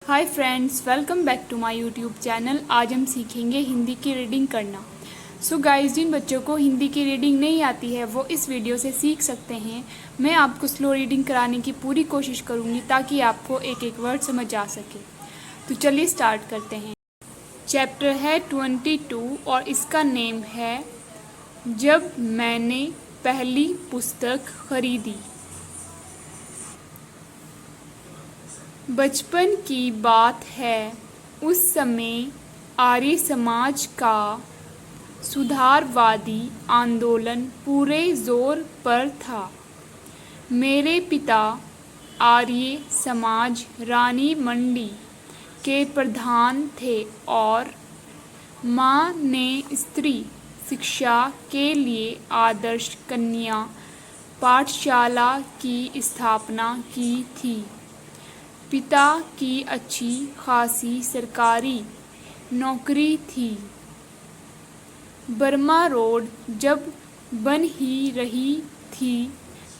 Hi friends, welcome back to my YouTube channel. आज हम सीखेंगे हिंदी की रीडिंग करना। सो गाइस, जिन बच्चों को हिंदी की रीडिंग नहीं आती है वो इस वीडियो से सीख सकते हैं। मैं आपको स्लो रीडिंग कराने की पूरी कोशिश करूँगी ताकि आपको एक एक वर्ड समझ आ सके। तो चलिए स्टार्ट करते हैं। चैप्टर है 22 और इसका नेम है जब मैंने पहली पुस्तक खरीदी। बचपन की बात है, उस समय आर्य समाज का सुधारवादी आंदोलन पूरे जोर पर था। मेरे पिता आर्य समाज रानी मंडी के प्रधान थे और माँ ने स्त्री शिक्षा के लिए आदर्श कन्या पाठशाला की स्थापना की थी। पिता की अच्छी खासी सरकारी नौकरी थी। बर्मा रोड जब बन ही रही थी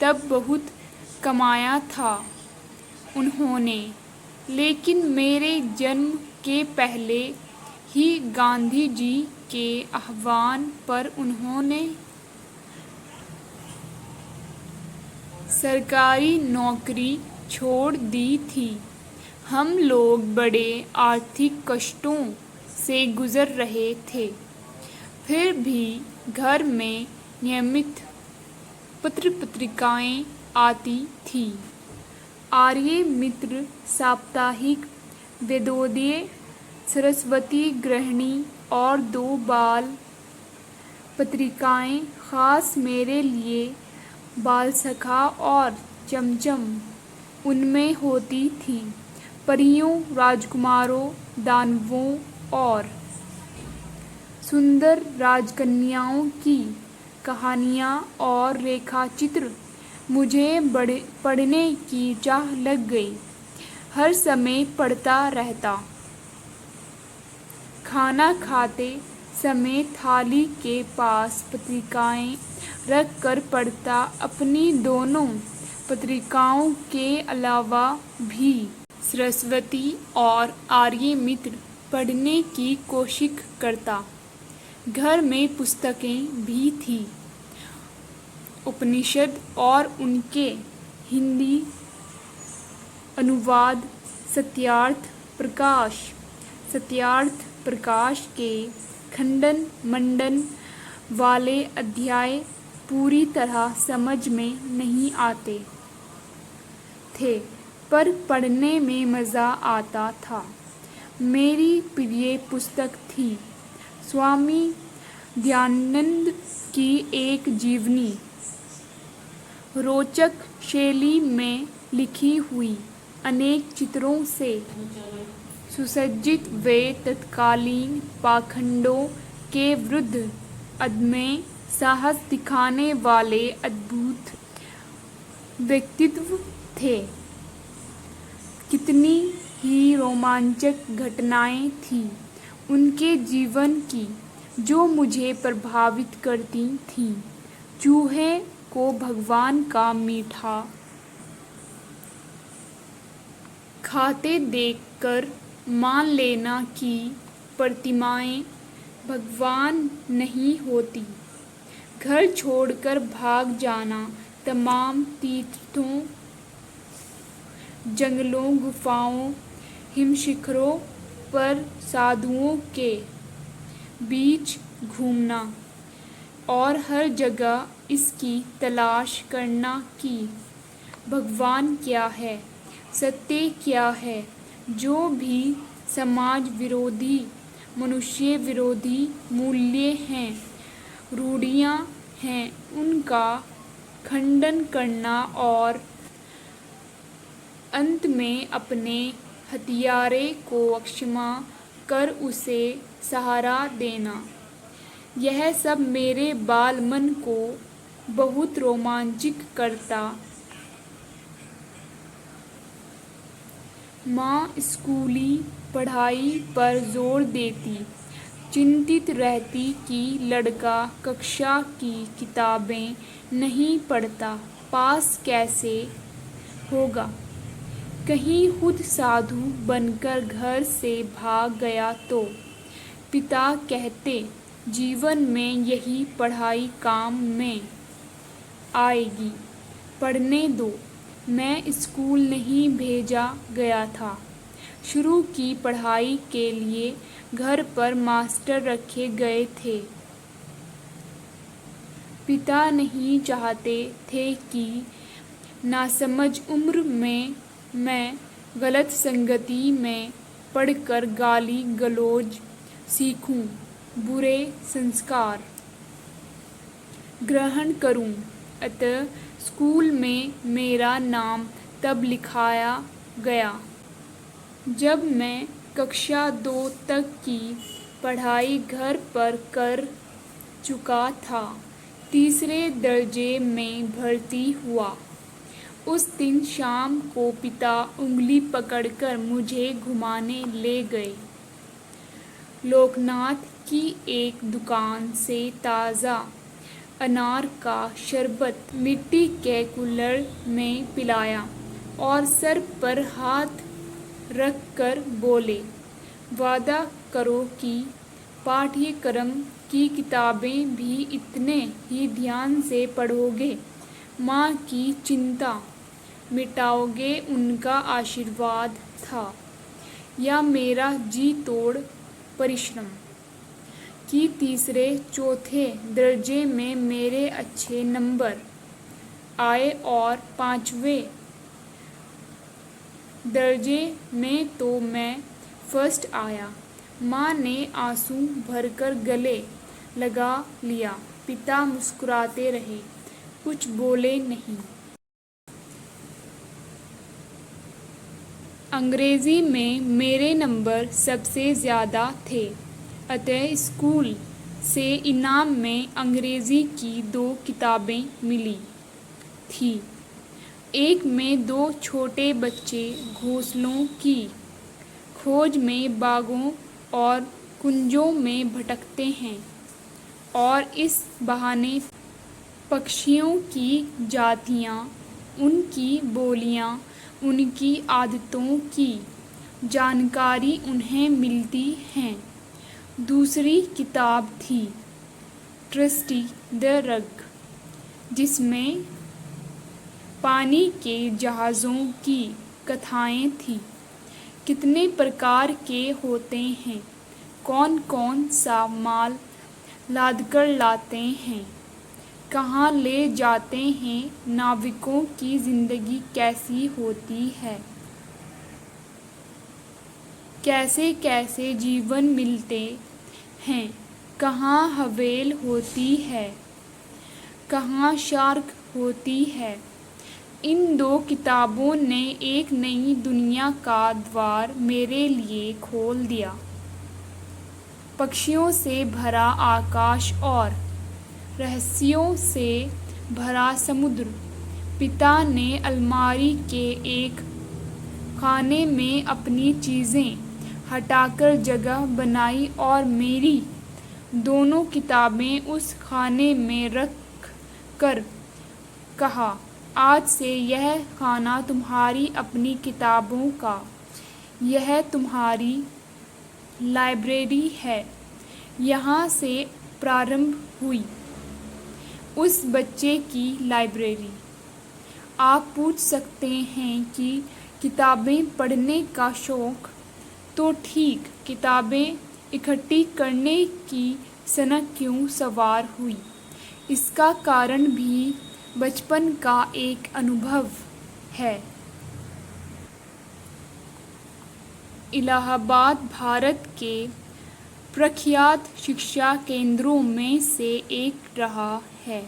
तब बहुत कमाया था उन्होंने, लेकिन मेरे जन्म के पहले ही गांधी जी के आह्वान पर उन्होंने सरकारी नौकरी छोड़ दी थी। हम लोग बड़े आर्थिक कष्टों से गुजर रहे थे, फिर भी घर में नियमित पत्र पत्रिकाएं आती थी। आर्य मित्र, साप्ताहिक, वेदोदय, सरस्वती गृहिणी और दो बाल पत्रिकाएं खास मेरे लिए बालसखा और चमचम उनमें होती थी। परियों, राजकुमारों, दानवों और सुंदर राजकन्याओं की कहानियाँ और रेखाचित्र मुझे पढ़ने की चाह लग गई। हर समय पढ़ता रहता। खाना खाते समय थाली के पास पत्रिकाएं रख कर पढ़ता। अपनी दोनों पत्रिकाओं के अलावा भी सरस्वती और आर्य मित्र पढ़ने की कोशिश करता। घर में पुस्तकें भी थी, उपनिषद और उनके हिंदी अनुवाद, सत्यार्थ प्रकाश के खंडन मंडन वाले अध्याय पूरी तरह समझ में नहीं आते थे, पर पढ़ने में मज़ा आता था। मेरी प्रिय पुस्तक थी स्वामी दयानंद की एक जीवनी। रोचक शैली में लिखी हुई, अनेक चित्रों से सुसज्जित वे तत्कालीन पाखंडों के विरुद्ध अदम्य साहस दिखाने वाले अद्भुत व्यक्तित्व थे। कितनी ही रोमांचक घटनाएं थीं उनके जीवन की जो मुझे प्रभावित करती थीं। चूहे को भगवान का मीठा खाते देखकर मान लेना कि प्रतिमाएं भगवान नहीं होती। घर छोड़कर भाग जाना, तमाम तीर्थों, जंगलों, गुफाओं, हिमशिखरों पर साधुओं के बीच घूमना और हर जगह इसकी तलाश करना कि भगवान क्या है, सत्य क्या है। जो भी समाज विरोधी, मनुष्य विरोधी मूल्य हैं, रूढ़ियाँ हैं, उनका खंडन करना और अंत में अपने हत्यारे को क्षमा कर उसे सहारा देना, यह सब मेरे बाल मन को बहुत रोमांचित करता। माँ स्कूली पढ़ाई पर जोर देती, चिंतित रहती कि लड़का कक्षा की किताबें नहीं पढ़ता, पास कैसे होगा। कहीं खुद साधु बनकर घर से भाग गया तो पिता कहते, जीवन में यही पढ़ाई काम में आएगी, पढ़ने दो। मैं स्कूल नहीं भेजा गया था। शुरू की पढ़ाई के लिए घर पर मास्टर रखे गए थे। पिता नहीं चाहते थे कि नासमझ उम्र में मैं गलत संगति में पढ़कर गाली गलौज सीखूं, बुरे संस्कार ग्रहण करूं। अतः स्कूल में मेरा नाम तब लिखाया गया जब मैं कक्षा 2 तक की पढ़ाई घर पर कर चुका था। तीसरे दर्जे में भर्ती हुआ। उस दिन शाम को पिता उंगली पकड़कर मुझे घुमाने ले गए। लोकनाथ की एक दुकान से ताज़ा अनार का शरबत मिट्टी के कुल्हड़ में पिलाया और सर पर हाथ रख कर बोले, वादा करो कि पाठ्यक्रम की किताबें भी इतने ही ध्यान से पढ़ोगे, माँ की चिंता मिटाओगे। उनका आशीर्वाद था या मेरा जी तोड़ परिश्रम कि तीसरे चौथे दर्जे में मेरे अच्छे नंबर आए और 5वें दर्जे में तो मैं फर्स्ट आया। माँ ने आंसू भरकर गले लगा लिया। पिता मुस्कुराते रहे, कुछ बोले नहीं। अंग्रेजी में मेरे नंबर सबसे ज़्यादा थे, अतः स्कूल से इनाम में अंग्रेज़ी की 2 किताबें मिली थी। एक में 2 छोटे बच्चे घोंसलों की खोज में बागों और कुंजों में भटकते हैं और इस बहाने पक्षियों की जातियाँ, उनकी बोलियाँ, उनकी आदतों की जानकारी उन्हें मिलती हैं। दूसरी किताब थी ट्रस्टी द रग, जिसमें पानी के जहाज़ों की कथाएं थीं। कितने प्रकार के होते हैं, कौन कौन सा माल लादकर लाते हैं, कहाँ ले जाते हैं, नाविकों की ज़िंदगी कैसी होती है, कैसे कैसे जीवन मिलते हैं, कहाँ हवेल होती है, कहाँ शार्क होती है। इन 2 किताबों ने एक नई दुनिया का द्वार मेरे लिए खोल दिया। पक्षियों से भरा आकाश और रहस्यों से भरा समुद्र। पिता ने अलमारी के एक खाने में अपनी चीज़ें हटाकर जगह बनाई और मेरी दोनों किताबें उस खाने में रख कर कहा, आज से यह खाना तुम्हारी अपनी किताबों का, यह तुम्हारी लाइब्रेरी है। यहाँ से प्रारंभ हुई उस बच्चे की लाइब्रेरी। आप पूछ सकते हैं कि किताबें पढ़ने का शौक़ तो ठीक, किताबें इकट्ठी करने की सनक क्यों सवार हुई? इसका कारण भी बचपन का एक अनुभव है। इलाहाबाद भारत के प्रख्यात शिक्षा केंद्रों में से एक रहा है।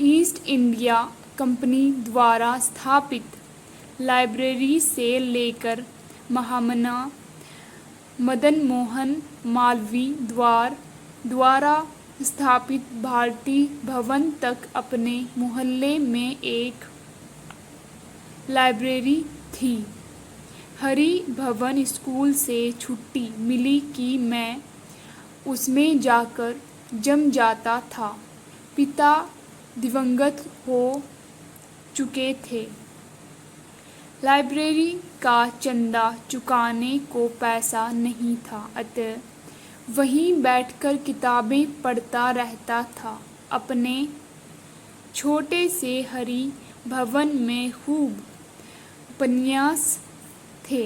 ईस्ट इंडिया कंपनी द्वारा स्थापित लाइब्रेरी से लेकर महामना मदन मोहन मालवीय द्वारा स्थापित भारती भवन तक अपने मोहल्ले में एक लाइब्रेरी थी। हरि भवन स्कूल से छुट्टी मिली कि मैं उसमें जाकर जम जाता था। पिता दिवंगत हो चुके थे। लाइब्रेरी का चंदा चुकाने को पैसा नहीं था, अतः वहीं बैठकर किताबें पढ़ता रहता था। अपने छोटे से हरि भवन में खूब उपन्यास थे।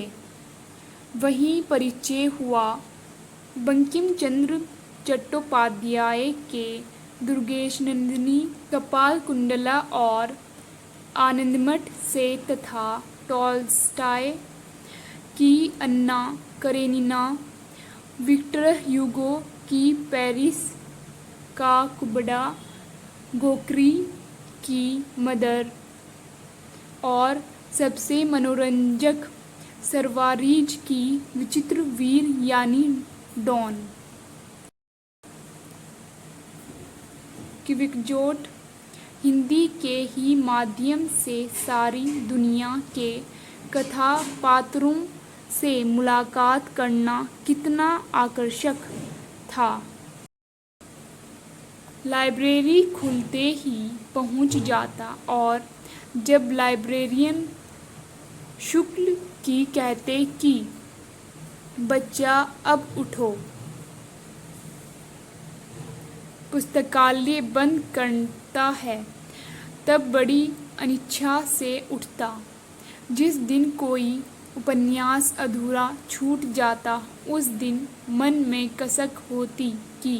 वहीं परिचय हुआ बंकिम चंद्र चट्टोपाध्याय के दुर्गेशनंदिनी, कपाल कुंडला और आनंदमठ से, तथा टॉल्स्टॉय की अन्ना करेनिना, विक्टर ह्यूगो की पेरिस का कुबड़ा, गोकरी की मदर और सबसे मनोरंजक सरवारीज की विचित्र वीर यानी डॉन क्विक्जोट, हिंदी के ही माध्यम से सारी दुनिया के कथा पात्रों से मुलाकात करना कितना आकर्षक था। लाइब्रेरी खुलते ही पहुंच जाता और जब लाइब्रेरियन शुक्ल की कहते कि बच्चा अब उठो, पुस्तकालय बंद करता है, तब बड़ी अनिच्छा से उठता। जिस दिन कोई उपन्यास अधूरा छूट जाता, उस दिन मन में कसक होती कि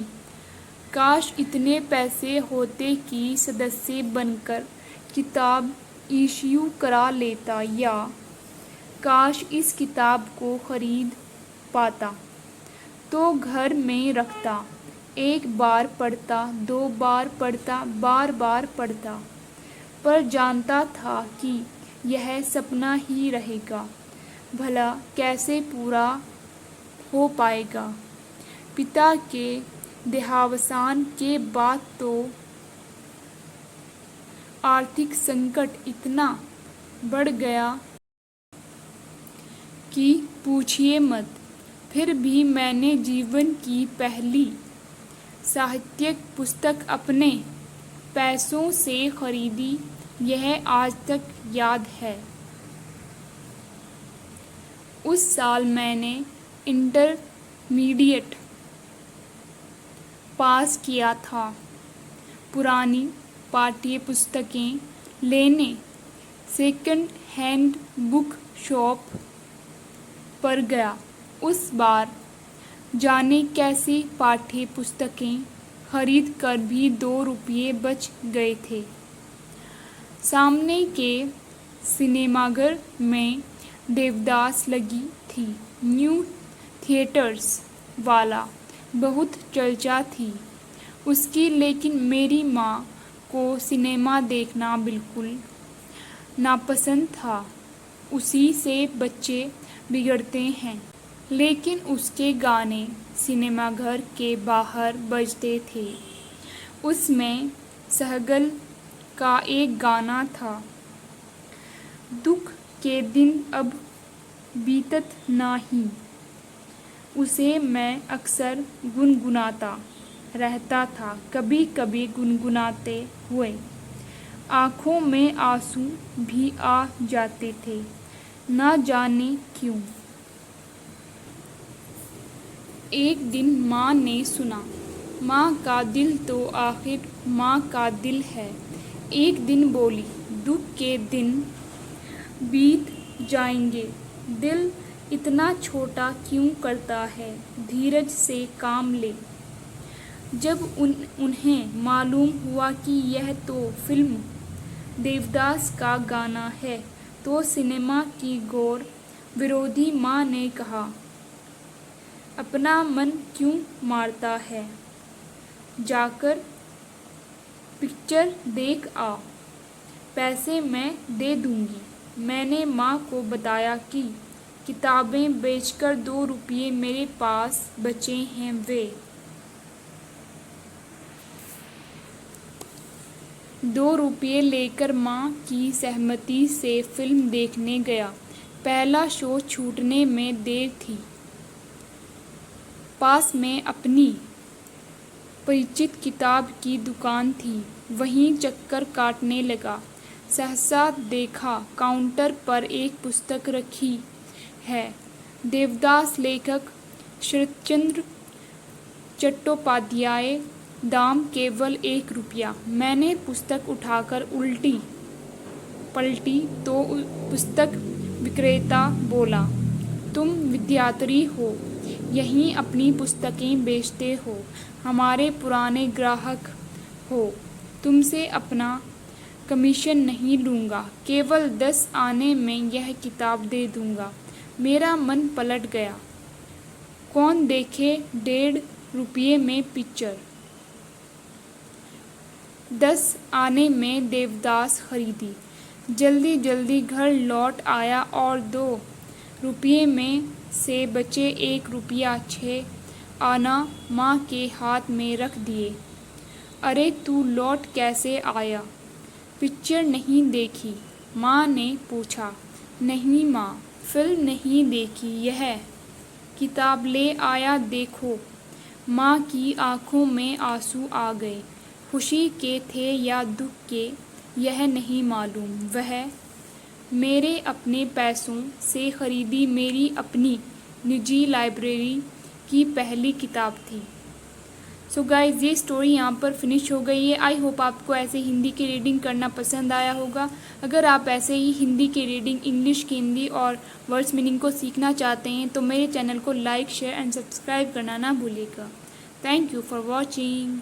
काश इतने पैसे होते कि सदस्य बनकर किताब इश्यू करा लेता, या काश इस किताब को खरीद पाता तो घर में रखता, एक बार पढ़ता, दो बार पढ़ता, बार बार पढ़ता, पर जानता था कि यह सपना ही रहेगा, भला कैसे पूरा हो पाएगा। पिता के देहावसान के बाद तो आर्थिक संकट इतना बढ़ गया कि पूछिए मत। फिर भी मैंने जीवन की पहली साहित्यिक पुस्तक अपने पैसों से खरीदी, यह आज तक याद है। उस साल मैंने इंटरमीडिएट पास किया था। पुरानी पाठ्य पुस्तकें लेने सेकंड हैंड बुक शॉप पर गया। उस बार जाने कैसी पाठ्य पुस्तकें खरीद कर भी 2 रुपये बच गए थे। सामने के सिनेमाघर में देवदास लगी थी। न्यू थिएटर्स वाला बहुत चर्चा थी उसकी, लेकिन मेरी माँ को सिनेमा देखना बिल्कुल नापसंद था। उसी से बच्चे बिगड़ते हैं। लेकिन उसके गाने सिनेमाघर के बाहर बजते थे। उसमें सहगल का एक गाना था, दुख के दिन अब बीतत नाही। उसे मैं अक्सर गुनगुनाता रहता था। कभी कभी गुनगुनाते हुए आँखों में आंसू भी आ जाते थे, ना जाने क्यों। एक दिन माँ ने सुना, माँ का दिल तो आखिर माँ का दिल है। एक दिन बोली, दुख के दिन बीत जाएंगे, दिल इतना छोटा क्यों करता है, धीरज से काम ले। जब उन्हें मालूम हुआ कि यह तो फिल्म देवदास का गाना है, तो सिनेमा की गौर विरोधी माँ ने कहा, अपना मन क्यों मारता है, जाकर पिक्चर देख आ, पैसे मैं दे दूंगी। मैंने माँ को बताया कि किताबें बेचकर 2 रुपये मेरे पास बचे हैं। वे 2 रुपये लेकर माँ की सहमति से फिल्म देखने गया। पहला शो छूटने में देर थी। पास में अपनी परिचित किताब की दुकान थी, वहीं चक्कर काटने लगा। सहसा देखा काउंटर पर एक पुस्तक रखी है। देवदास लेखक शरतचंद्र चट्टोपाध्याय, दाम केवल 1 रुपया। मैंने पुस्तक उठाकर उल्टी पलटी तो पुस्तक विक्रेता बोला, तुम विद्यार्थी हो, यहीं अपनी पुस्तकें बेचते हो, हमारे पुराने ग्राहक हो, तुमसे अपना कमीशन नहीं लूँगा, केवल 10 आने में यह किताब दे दूँगा। मेरा मन पलट गया। कौन देखे 1.5 रुपये में पिक्चर। 10 आने में देवदास खरीदी। जल्दी जल्दी घर लौट आया और 2 रुपये में से बचे 1 रुपया 6 आना माँ के हाथ में रख दिए। अरे तू लौट कैसे आया? पिक्चर नहीं देखी? माँ ने पूछा। नहीं माँ, फिल्म नहीं देखी, यह किताब ले आया देखो। माँ की आंखों में आंसू आ गए। खुशी के थे या दुख के यह नहीं मालूम। वह मेरे अपने पैसों से खरीदी मेरी अपनी निजी लाइब्रेरी की पहली किताब थी। सो गाइज, ये स्टोरी यहाँ पर फिनिश हो गई है। आई होप आपको ऐसे हिंदी की रीडिंग करना पसंद आया होगा। अगर आप ऐसे ही हिंदी की रीडिंग, इंग्लिश की हिंदी और वर्ड्स मीनिंग को सीखना चाहते हैं तो मेरे चैनल को लाइक, शेयर एंड सब्सक्राइब करना ना भूलिएगा। Thank you for watching.